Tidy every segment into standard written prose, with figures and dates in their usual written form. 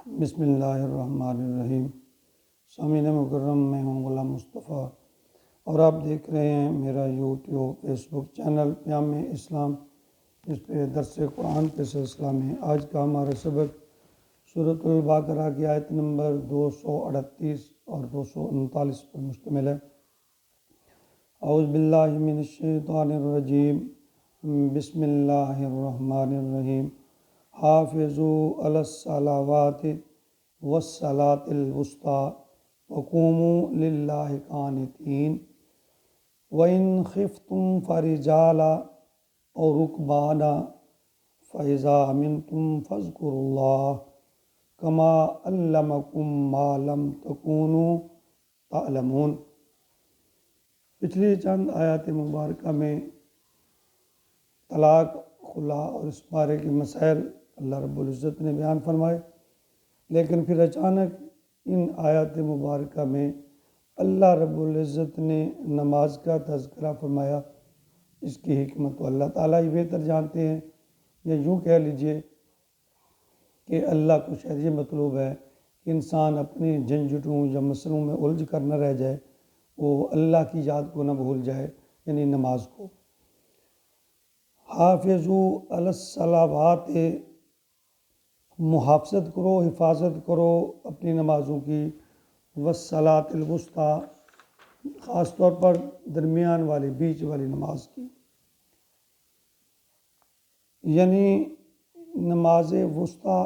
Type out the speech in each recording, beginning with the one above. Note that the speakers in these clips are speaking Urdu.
بسم اللہ الرحمن الرحیم۔ سامعین مکرم، میں ہوں غلام مصطفیٰ اور آپ دیکھ رہے ہیں میرا یوٹیوب فیس بک چینل پیام اسلام، جس پہ درس قرآن کے سلسلہ میں آج کا ہمارا سبق سورۃ البقرہ کی آیت نمبر 238 اور 239 پر مشتمل ہے۔ اعوذ باللہ من الشیطان الرجیم، بسم اللہ الرحمن الرحیم۔ حافظوا علی الصلوات والصلاۃ الوسطیٰ وقوموا للہ قانتین وإن خفتم فرجالا أو ركبانا فإذا أمنتم فاذكروا الله كما علمكم ما لم تكونوا تعلمون۔ پچھلی چند آیات مبارکہ میں طلاق، خلا اور اس بارے کے مسائل اللہ رب العزت نے بیان فرمائے، لیکن پھر اچانک ان آیات مبارکہ میں اللہ رب العزت نے نماز کا تذکرہ فرمایا۔ اس کی حکمت تو اللہ تعالیٰ ہی بہتر جانتے ہیں، یا یوں کہہ لیجئے کہ اللہ کو شاید یہ مطلوب ہے کہ انسان اپنے جھنجھٹوں یا مسئلوں میں الجھ کر نہ رہ جائے، وہ اللہ کی یاد کو نہ بھول جائے، یعنی نماز کو۔ حافظوا علی الصلوات، محافظت کرو، حفاظت کرو اپنی نمازوں کی، والصلاۃ الوسطیٰ، خاص طور پر درمیان والی، بیچ والی نماز کی، یعنی نماز وسطیٰ،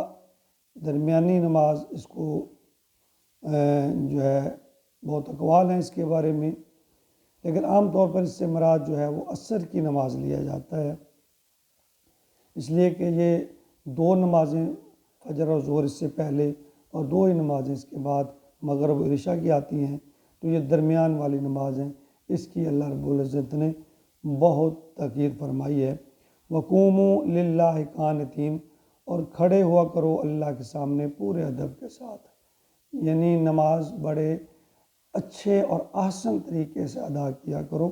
درمیانی نماز، اس کو جو ہے بہت اقوال ہیں اس کے بارے میں، لیکن عام طور پر اس سے مراد جو ہے وہ عصر کی نماز لیا جاتا ہے، اس لیے کہ یہ دو نمازیں فجر اور ظہر اس سے پہلے اور دو ہی نمازیں اس کے بعد مغرب و عشاء کی آتی ہیں، تو یہ درمیان والی نماز ہیں، اس کی اللہ رب العزت نے بہت تاکید فرمائی ہے۔ وقوموا للہ قانتین، اور کھڑے ہوا کرو اللہ کے سامنے پورے ادب کے ساتھ، یعنی نماز بڑے اچھے اور احسن طریقے سے ادا کیا کرو۔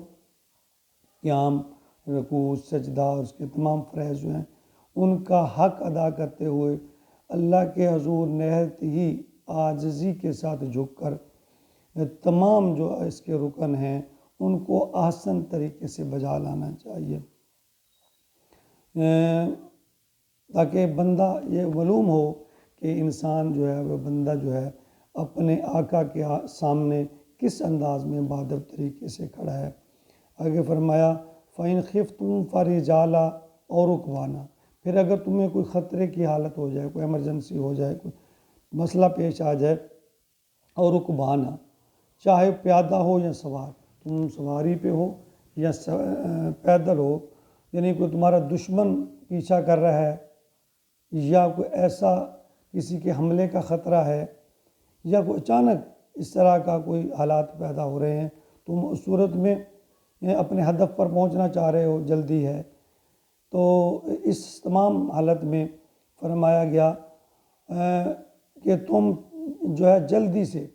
قیام، رکوع، سجدہ اور اس کے تمام فرائض جو ہیں ان کا حق ادا کرتے ہوئے اللہ کے حضور نہایت ہی عاجزی کے ساتھ جھک کر تمام جو اس کے رکن ہیں ان کو احسن طریقے سے بجا لانا چاہیے، تاکہ بندہ یہ معلوم ہو کہ انسان جو ہے، وہ بندہ جو ہے اپنے آقا کے سامنے کس انداز میں بادب طریقے سے کھڑا ہے۔ آگے فرمایا فَإِنْ خِفْتُمْ فَرِجَالًا أَوْ رُكْبَانًا، پھر اگر تمہیں کوئی خطرے کی حالت ہو جائے، کوئی ایمرجنسی ہو جائے، کوئی مسئلہ پیش آ جائے، اور رُكْبَانًا، چاہے پیادہ ہو یا سوار، تم سواری پہ ہو یا پیدل ہو، یعنی کوئی تمہارا دشمن پیچھا کر رہا ہے، یا کوئی ایسا کسی کے حملے کا خطرہ ہے، یا کوئی اچانک اس طرح کا کوئی حالات پیدا ہو رہے ہیں، تم اس صورت میں اپنے ہدف پر پہنچنا چاہ رہے ہو، جلدی ہے، تو اس تمام حالت میں فرمایا گیا کہ تم جو ہے جلدی سے،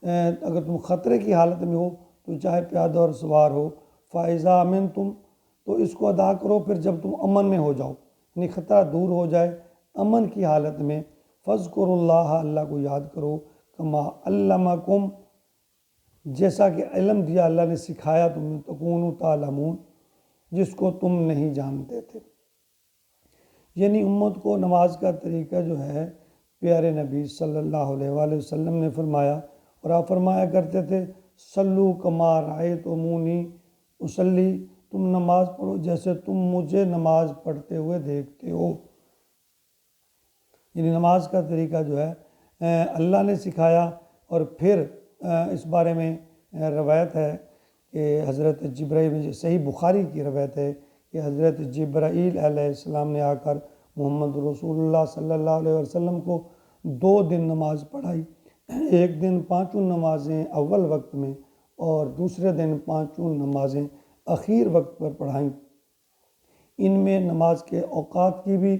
اگر تم خطرے کی حالت میں ہو تو چاہے پیادہ اور سوار ہو، فَإِذَا أَمِنْتُمْ، تو اس کو ادا کرو پھر جب تم امن میں ہو جاؤ، یعنی خطرہ دور ہو جائے، امن کی حالت میں فَاذْكُرُوا اللَّهَ، اللہ کو یاد کرو، كَمَا عَلَّمَكُمْ، جیسا کہ علم دیا اللہ نے، سکھایا تمہیں، تکونوا تعلمون، جس کو تم نہیں جانتے تھے۔ یعنی امت کو نماز کا طریقہ جو ہے پیارے نبی صلی اللہ علیہ وآلہ وسلم نے فرمایا، اور آپ فرمایا کرتے تھے صلو کما رأیتمونی اصلی، تم نماز پڑھو جیسے تم مجھے نماز پڑھتے ہوئے دیکھتے ہو۔ یعنی نماز کا طریقہ جو ہے اللہ نے سکھایا، اور پھر اس بارے میں روایت ہے کہ حضرت جبرائیل، صحیح بخاری کی روایت ہے کہ حضرت جبرائیل علیہ السلام نے آ کر محمد رسول اللہ صلی اللہ علیہ وسلم کو 2 دن نماز پڑھائی، ایک دن 5 نمازیں اول وقت میں اور دوسرے دن 5 نمازیں اخیر وقت پر پڑھائیں۔ ان میں نماز کے اوقات کی بھی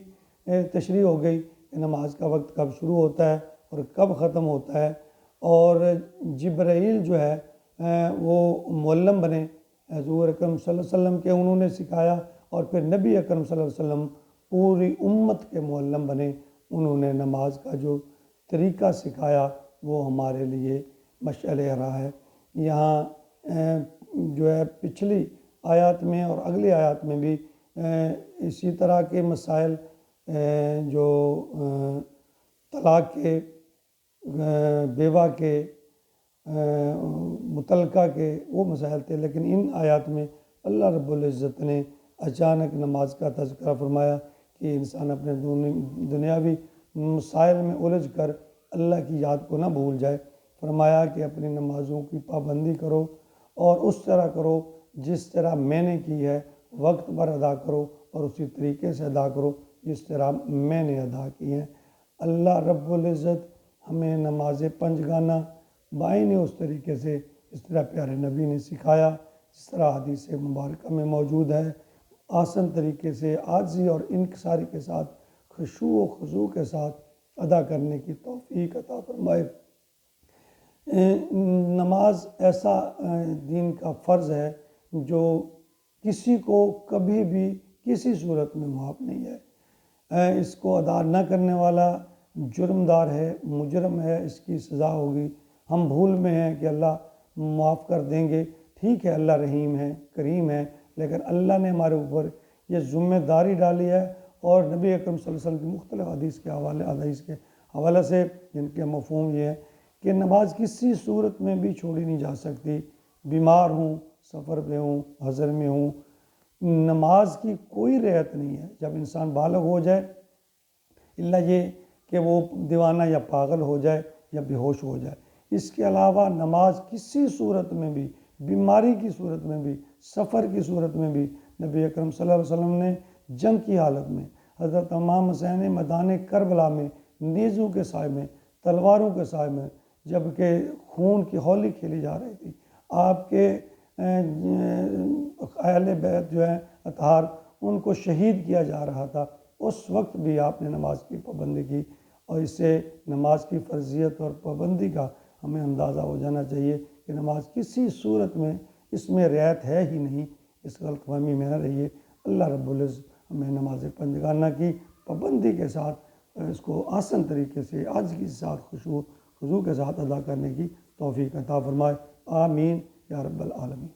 تشریح ہو گئی کہ نماز کا وقت کب شروع ہوتا ہے اور کب ختم ہوتا ہے، اور جبرائیل جو ہے وہ معلم بنے حضور اکرم صلی اللہ علیہ وسلم کے، انہوں نے سکھایا، اور پھر نبی اکرم صلی اللہ علیہ وسلم پوری امت کے معلم بنے، انہوں نے نماز کا جو طریقہ سکھایا وہ ہمارے لیے مشعل راہ ہے۔ یہاں جو ہے پچھلی آیات میں اور اگلی آیات میں بھی اسی طرح کے مسائل جو طلاق کے، بیوہ کے، متعلقہ کے وہ مسائل تھے، لیکن ان آیات میں اللہ رب العزت نے اچانک نماز کا تذکرہ فرمایا کہ انسان اپنے دنیاوی مسائل میں الجھ کر اللہ کی یاد کو نہ بھول جائے۔ فرمایا کہ اپنی نمازوں کی پابندی کرو اور اس طرح کرو جس طرح میں نے کی ہے، وقت پر ادا کرو اور اسی طریقے سے ادا کرو جس طرح میں نے ادا کی ہیں۔ اللہ رب العزت ہمیں نماز پنجگانہ بائیں اس طریقے سے اس طرح پیارے نبی نے سکھایا، جس طرح حدیث مبارکہ میں موجود ہے، آسان طریقے سے عاجزی اور انکساری کے ساتھ، خشوع و خضوع کے ساتھ ادا کرنے کی توفیق عطا فرمائے۔ نماز ایسا دین کا فرض ہے جو کسی کو کبھی بھی کسی صورت میں معاف نہیں ہے۔ اس کو ادا نہ کرنے والا جرم دار ہے، مجرم ہے، اس کی سزا ہوگی۔ ہم بھول میں ہیں کہ اللہ معاف کر دیں گے، ٹھیک ہے، اللہ رحیم ہے، کریم ہے، لیکن اللہ نے ہمارے اوپر یہ ذمہ داری ڈالی ہے، اور نبی اکرم صلی اللہ علیہ وسلم کی مختلف حدیث کے حوالے سے جن کے مفہوم یہ ہے کہ نماز کسی صورت میں بھی چھوڑی نہیں جا سکتی۔ بیمار ہوں، سفر پہ ہوں، حضر میں ہوں، نماز کی کوئی رعایت نہیں ہے۔ جب انسان بالغ ہو جائے، الا یہ کہ وہ دیوانہ یا پاگل ہو جائے یا بے ہوش ہو جائے، اس کے علاوہ نماز کسی صورت میں بھی، بیماری کی صورت میں بھی، سفر کی صورت میں بھی، نبی اکرم صلی اللہ علیہ وسلم نے جنگ کی حالت میں، حضرت امام حسین میدان کربلا میں نیزوں کے سائے میں، تلواروں کے سائے میں، جب کہ خون کی ہولی کھیلی جا رہی تھی، آپ کے اہل بیت جو ہیں اطہار، ان کو شہید کیا جا رہا تھا، اس وقت بھی آپ نے نماز کی پابندی کی، اور اس سے نماز کی فرضیت اور پابندی کا ہمیں اندازہ ہو جانا چاہیے کہ نماز کسی صورت میں اس میں رعایت ہے ہی نہیں۔ اس غلط فہمی میں نہ رہیے۔ اللہ رب العزت ہمیں نماز پنجگانہ کی پابندی کے ساتھ اس کو آسان طریقے سے عاجزی کے ساتھ خضوع کے ساتھ ادا کرنے کی توفیق عطا فرمائے۔ آمین یا رب العالمین۔